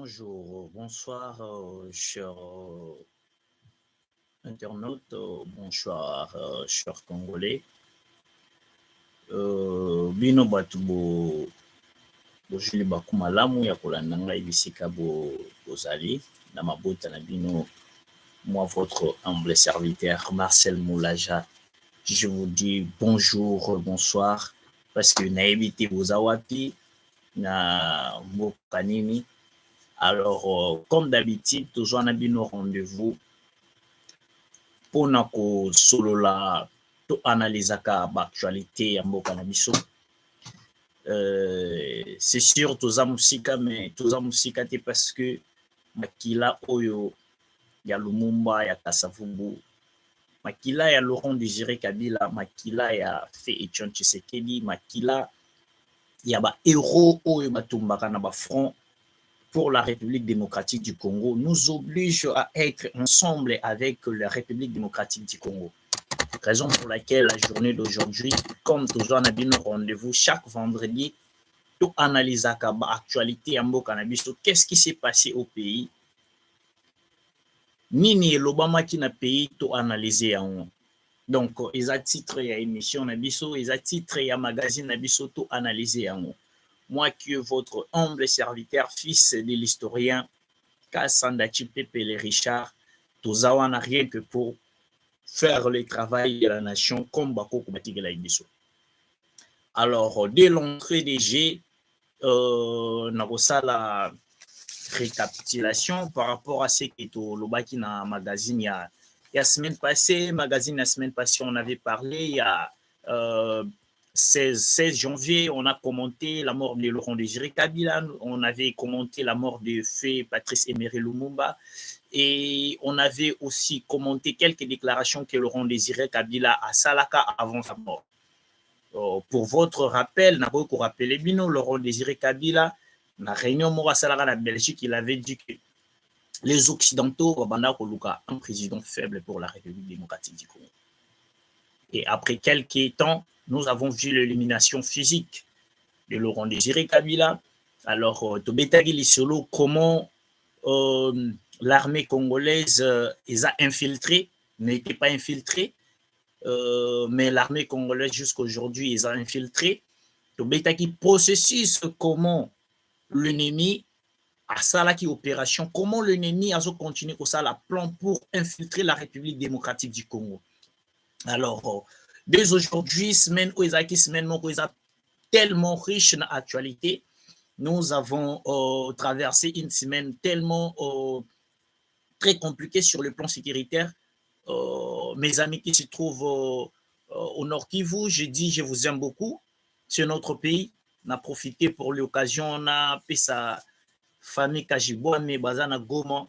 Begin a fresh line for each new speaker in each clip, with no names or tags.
Bonjour, bonsoir, chers internautes, bonsoir, chers Congolais. Bino batu bozali baku malamu ya kolanda ngai bisika bozali na mabota na bino. Moi, votre humble serviteur Marcel Moulaja, je vous dis bonjour, bonsoir, parce que nayebi te boza wapi na mboka nini. Alors, comme d'habitude, toujours on a bien nos rendez-vous pour nous solo la to analyser l'actualité ya mboka na biso. C'est sûr toza musika mais toza musika te parce que makila oyo ya Lumumba ya Kasavubu, makila ya Laurent Désiré Kabila, makila ya Etienne Tshisekedi, makila ya ba héros oyo batumbaka na ba front pour la République démocratique du Congo nous oblige à être ensemble avec la République démocratique du Congo. Raison pour laquelle la journée d'aujourd'hui, comme toujours, on a bien nos rendez-vous chaque vendredi, tout analyser l'actualité en cannabis. Qu'est-ce qui s'est passé au pays? Nini l'Obama qui n'a pays tout analyser en. Donc, ils ont titre il y a émission nabiso, ils ont titre il y a magazine nabiso tout analyser en. Moi qui est votre humble serviteur, fils de l'historien Kassanda Chipepele Richard, Tozawa n'a rien que pour faire le travail de la nation comme Bako Kubatigela Ibiso. Alors, dès l'entrée des G, la récapitulation par rapport à ce qui est au Lobaki na magazine, il y a semaine passée, on avait parlé, il y a 16 janvier, on a commenté la mort de Laurent Désiré Kabila, on avait commenté la mort de feu Patrice Emery Lumumba, et on avait aussi commenté quelques déclarations que Laurent Désiré Kabila a salaka avant sa mort. Pour votre rappel, Laurent Désiré Kabila, dans la réunion Mora Salaka la Belgique, il avait dit que les Occidentaux, un président faible pour la République démocratique du Congo. Et après quelques temps, nous avons vu l'élimination physique de Laurent Désiré Kabila. Alors, Tobetagi Lissolo, comment l'armée congolaise les a infiltrés, n'était pas infiltrée, mais l'armée congolaise jusqu'aujourd'hui les a infiltrés. Tobetagi processus, comment l'ennemi a ça là qui opération, comment l'ennemi a continué au ça la plan pour infiltrer la République démocratique du Congo. Alors, dès aujourd'hui, semaine où ils ont tellement riche dans l'actualité, nous avons traversé une semaine tellement très compliquée sur le plan sécuritaire. Mes amis qui se trouvent au Nord Kivu, je dis je vous aime beaucoup. C'est notre pays. On a profité pour l'occasion, on a fait sa famille Kajibouame, Bazana Goma.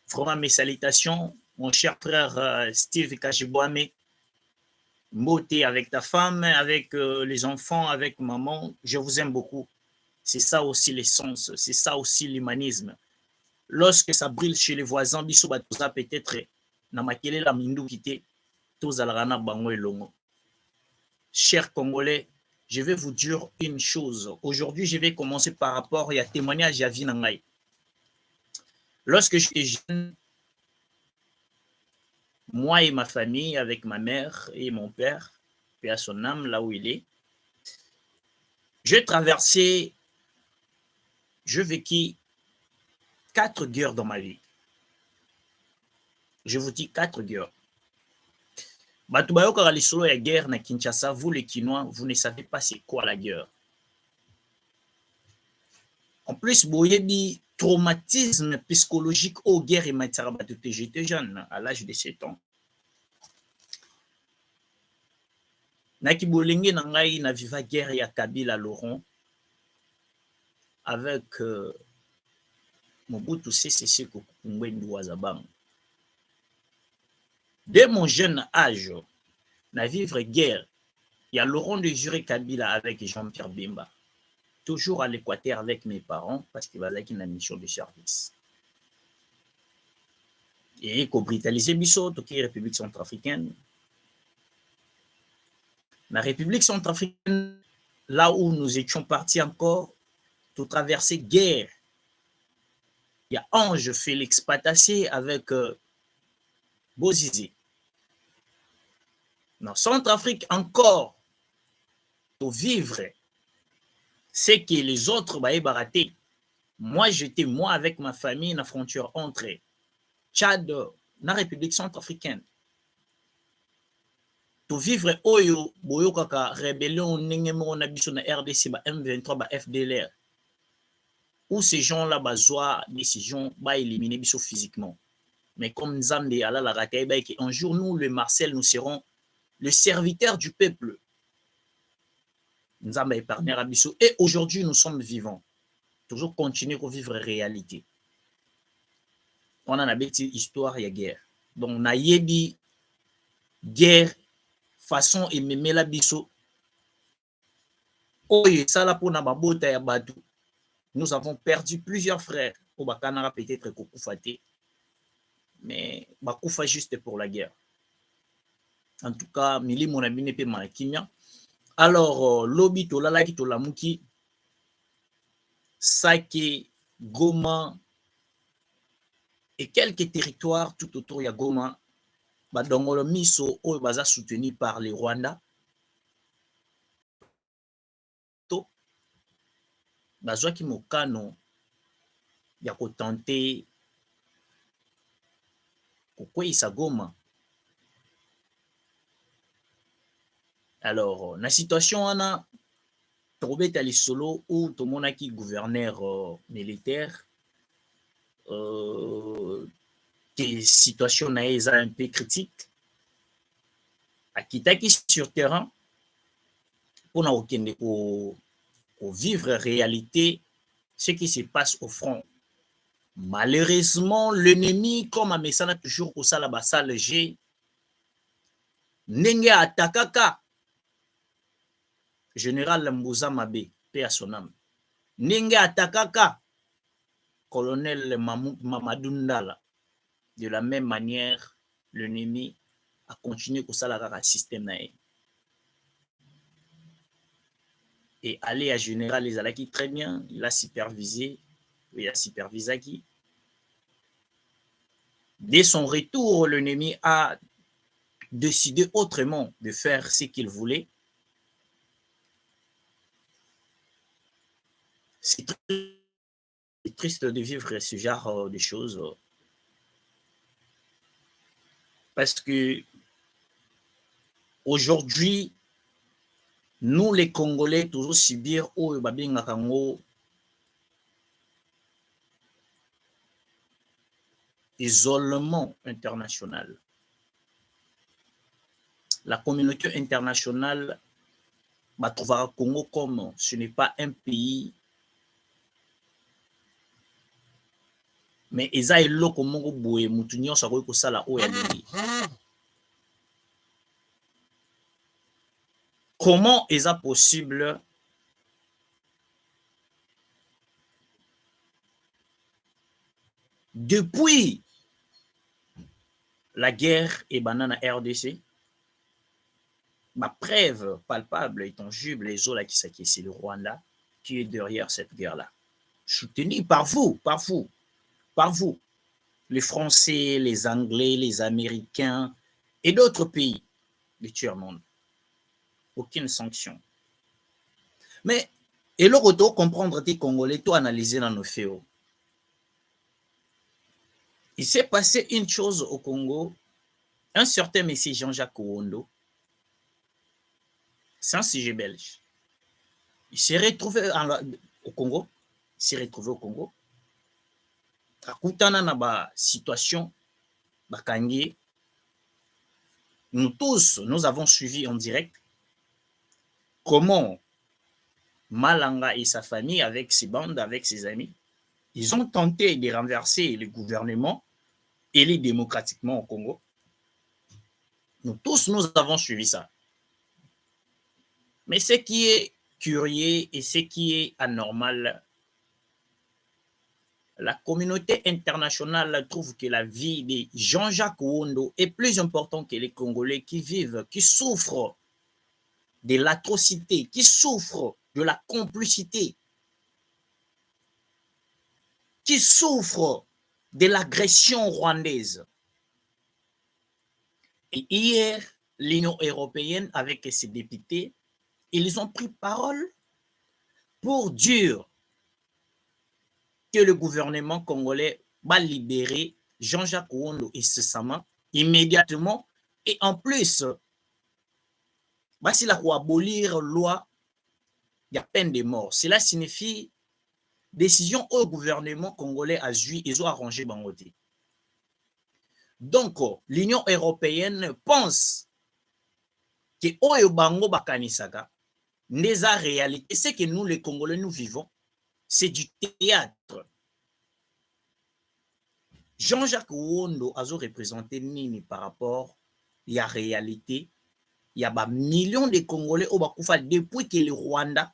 Vraiment mes salutations, mon cher frère Steve Kajibouame. Beauté avec ta femme, avec les enfants, avec maman, je vous aime beaucoup. C'est ça aussi l'essence, c'est ça aussi l'humanisme. Lorsque ça brille chez les voisins, biso batuza peut-être na makele la mindu kité, tous alarana bango elongo. Chers Congolais, je vais vous dire une chose. Aujourd'hui, je vais commencer par rapport à témoignage à Vinangai. Lorsque j'étais jeune, moi et ma famille, avec ma mère et mon père, paix à son âme, là où il est, j'ai traversé, je vécu 4 guerres dans ma vie. Je vous dis 4 guerres. Batubayoka lisolo ya guerre na Kinshasa, vous les Kinois, vous ne savez pas c'est quoi la guerre. En plus, boyebi traumatisme psychologique aux guerres et matière. J'étais jeune, à l'âge de 7 ans. Naki bolenge na ngai na viva guerre ya Kabila Laurent avec Mobutu Sese Seko Ngbendu Wazabang. Dès mon jeune âge, na vivre guerre, il y a Laurent Désiré Kabila avec Jean-Pierre Bemba. Toujours à l'Équateur avec mes parents parce qu'il va avoir une mission de service. Et qu'au Britannique Bisso, Toki République centrafricaine. La République centrafricaine, là où nous étions partis encore, tout traverser guerre Il y a Ange Félix Patassé avec Bozizé. Dans Centrafrique encore, pour vivre, c'est que les autres bah, baraté. Moi, j'étais moi avec ma famille dans la frontière entre Tchad na République centrafricaine. Pour vivre oyo boyo kaka rébellion ndenge moko na biso na RDC ba M23 ba FDLR. Où ces gens-là bazwa décision ba éliminer biso physiquement. Mais comme Nzambe ala la rakay ba un jour nous le Marcel nous serons le serviteur du peuple. Nzambe épargnera biso et aujourd'hui nous sommes vivants. Toujours continuer à vivre réalité. On a une histoire, il y a guerre. Donc, on a yebi guerre, façon et même la biso. Oye, ça là pour na babota ya batu. Nous avons perdu plusieurs frères. Au Bakanara peut-être Kokoufate. Mais Bakoufa juste pour la guerre. En tout cas, Mili mon ami n'est pas malakimia. Alors, Lobi Tolalaki Tolamuki, Sake, Goma, et quelques territoires tout autour de Goma, dans le miso soutenu par les Rwandais. Bazwaki mokano ya kotenter kokweyisa Goma. Alors, la situation wana tobeta lisolo où tomonaki gouverneur militaire que situation na eza un peu critique akitaki sur terrain pour okende ko vivre réalité ce qui se passe au front. Malheureusement, l'ennemi, comme a mesana toujours au sala basal G, nenge atakaka général Mbouza Mabe, paix à son âme. Nenge atakaka colonel Mamadou Ndala. De la même manière, l'ennemi a continué au sala système nae. Et aller à général Ezalaki très bien, il a supervisé, il a supervisé qui. Dès son retour, l'ennemi a décidé autrement de faire ce qu'il voulait. C'est triste de vivre ce genre de choses. Parce que aujourd'hui, nous les Congolais, toujours subir au Babingakango isolement international. La communauté internationale va trouver le Congo comme ce n'est pas un pays, mais eza eloko moko boye mutu nyonso akoki kosala oyo alingi. Comment est-ce possible depuis la guerre et banana RDC, ma preuve palpable et tangible, les autres qui c'est le Rwanda qui est derrière cette guerre-là, soutenu par vous, les Français, les Anglais, les Américains et d'autres pays du tiers-monde. Aucune sanction. Mais, et le retour comprendre des Congolais, tout analyser dans nos faits. Il s'est passé une chose au Congo. Un certain monsieur Jean-Jacques Ouondo, c'est un sujet belge. Il s'est retrouvé au Congo. Akutana na ba situation bakangi. Nous tous, nous avons suivi en direct comment Malanga et sa famille, avec ses bandes, avec ses amis, ils ont tenté de renverser le gouvernement élu démocratiquement au Congo. Nous tous, nous avons suivi ça. Mais ce qui est curieux et ce qui est anormal, la communauté internationale trouve que la vie de Jean-Jacques Ouondo est plus importante que les Congolais qui vivent, qui souffrent de l'atrocité, qui souffrent de la complicité qui souffrent de l'agression rwandaise. Et hier, l'Union européenne, avec ses députés, ils ont pris parole pour dire que le gouvernement congolais va libérer Jean-Jacques Ouondo et Sesama immédiatement. Et en plus, bah, s'il a abolir la loi, il y a peine de mort. Cela signifie décision au gouvernement congolais a joué, ils ont arrangé Bangote. Donc, l'Union européenne pense que Oyo Bango Bakanisaka n'est la réalité. C'est que nous, les Congolais, nous vivons, c'est du théâtre. Jean-Jacques Ouondo a représenté Nini par rapport à la réalité. Il y a des millions de Congolais au Bakoufa depuis que le Rwanda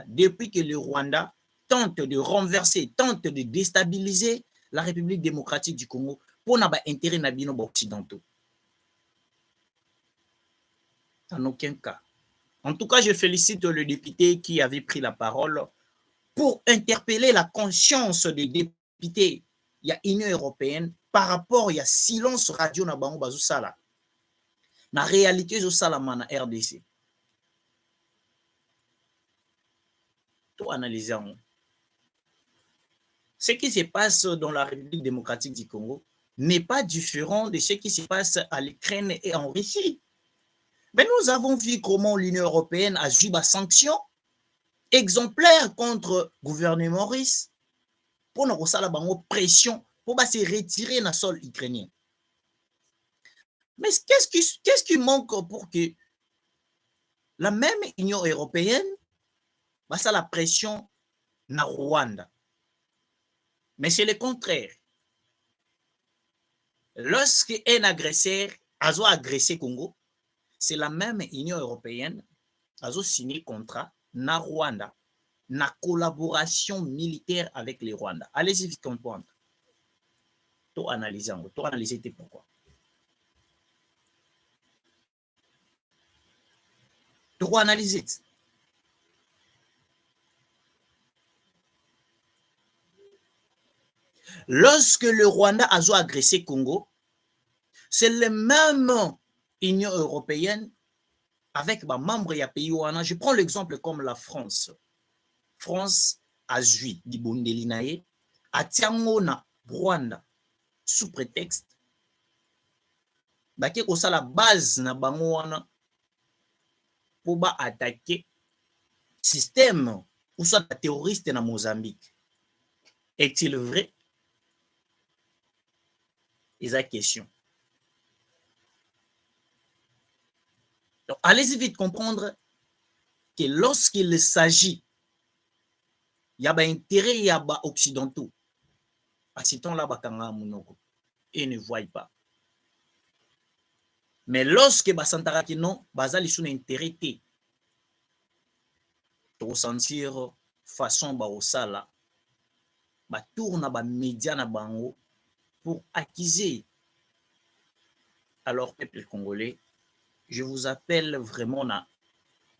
depuis que le Rwanda tente de renverser, tente de déstabiliser la République démocratique du Congo pour n'avoir intérêt na bino occidentaux. En aucun cas. En tout cas, je félicite le député qui avait pris la parole pour interpeller la conscience des députés. Il y a Union européenne par rapport, il y a silence radio na bango bazosala. Na réalité zosala na RDC. Tout analyser. Ce qui se passe dans la République démocratique du Congo n'est pas différent de ce qui se passe à l'Ukraine et en Russie. Mais nous avons vu comment l'Union européenne a joué des sanctions exemplaires contre le gouvernement russe pour nous faire pression pour se retirer dans le sol ukrainien. Mais qu'est-ce qui manque pour que la même Union européenne fasse la pression na Rwanda? Mais c'est le contraire. Lorsqu'un agresseur a agressé le Congo, c'est la même Union européenne qui a signé contrat na Rwanda, na collaboration militaire avec les Rwandais. Allez-y vite comprendre. Tout analyser pourquoi. Tout analyser. Lorsque le Rwanda a agressé le Congo, c'est le même Union européenne avec les membres des pays. Je prends l'exemple comme la France. France a joué du Bondelinaye à Tiangona, Rwanda, sous prétexte que c'est la base na bangoana pour attaquer le système ou soit les terroristes na Mozambique. Est-il vrai? C'est la question. Donc, allez-y vite comprendre que lorsqu'il s'agit, il y a un intérêt, il y a des occidentaux. À ce temps-là, ils ne voient pas. Mais lorsque Basantara qui non, Basali son intérêt, pour sentir façon Baosala, tourne à médias na bango pour accuser. Alors, peuple congolais, je vous appelle vraiment à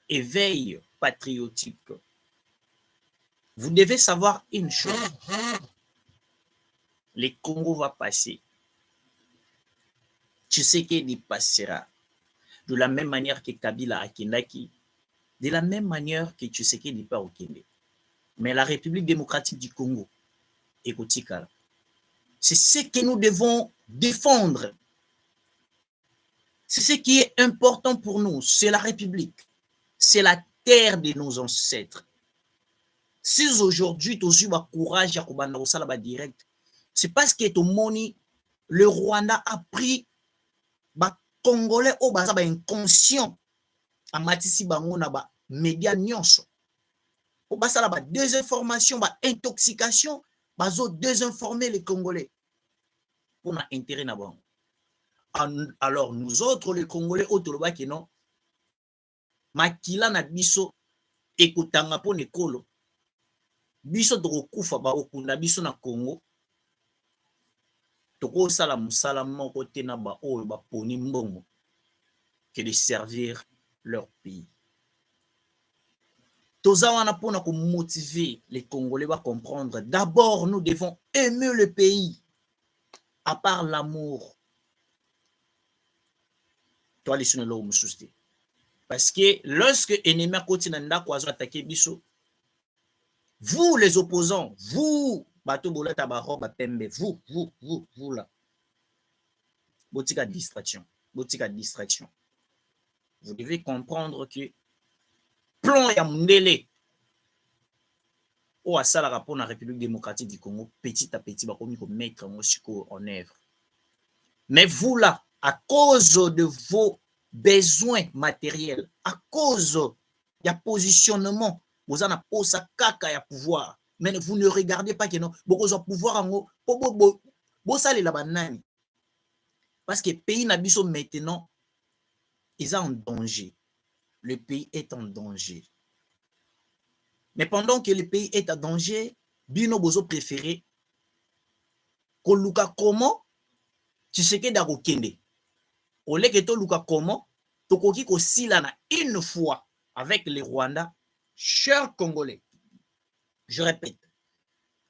éveil patriotique. Vous devez savoir une chose. Le Congo va passer. Tshisekedi passera. De la même manière que Kabila a Kindaki, de la même manière que Tshisekedi part au Kende. Mais la République démocratique du Congo, écoutez, c'est ce que nous devons défendre. C'est ce qui est important pour nous. C'est la République. C'est la terre de nos ancêtres. Si aujourd'hui, tu as eu le courage de direct, c'est parce que le Rwanda a pris les Congolais au bazaba inconscient à matisi bango na ba médias nyonso. Au basala ba désinformation, ba intoxication, bazo désinformer les Congolais pour na intérêt na bango. Alors nous autres les Congolais autoloba ki non makila na biso ekutanga po nekolo biso tokokufa ba okunda biso na Congo tokosala musala moko te na ba oyo baponi mbongo que de servir leur pays. Tozawana pour motiver les Congolais à comprendre. D'abord, nous devons aimer le pays. À part l'amour. Toi, les sunelo mususti. Parce que lorsque ennemi continenda kwazo attaquer biso, vous les opposants, vous, bato boleta baro bapembe, vous là. Botika distraction. Botika distraction. Vous devez comprendre que plan ya mundele au asala rapport na République démocratique du Congo, petit à petit, bakomi ko mettre en œuvre. Mais vous là, à cause de vos besoins matériels, à cause du positionnement, vous avez un kaka ya pouvoir. Mais vous ne regardez pas que non, beaucoup de pouvoir en ça les banani. Parce que le pays n'abisso maintenant, ils sont en danger. Le pays est en danger. Mais pendant que le pays est en danger, bino bozo préféré koluka comment tu sais que d'akokende. Au lieu que toluka comment tokoki ko silana une fois avec les Rwandais, chers Congolais. Je répète,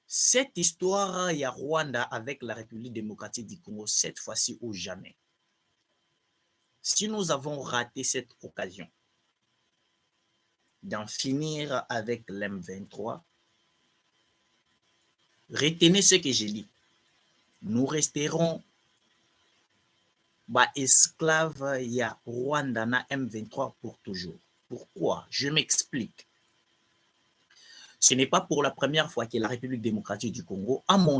cette histoire il y a Rwanda avec la République démocratique du Congo cette fois-ci ou jamais. Si nous avons raté cette occasion d'en finir avec l'M23, retenez ce que j'ai dit. Nous resterons esclaves il y a Rwanda na M23 pour toujours. Pourquoi? Je m'explique. Ce n'est pas pour la première fois que la République démocratique du Congo a monté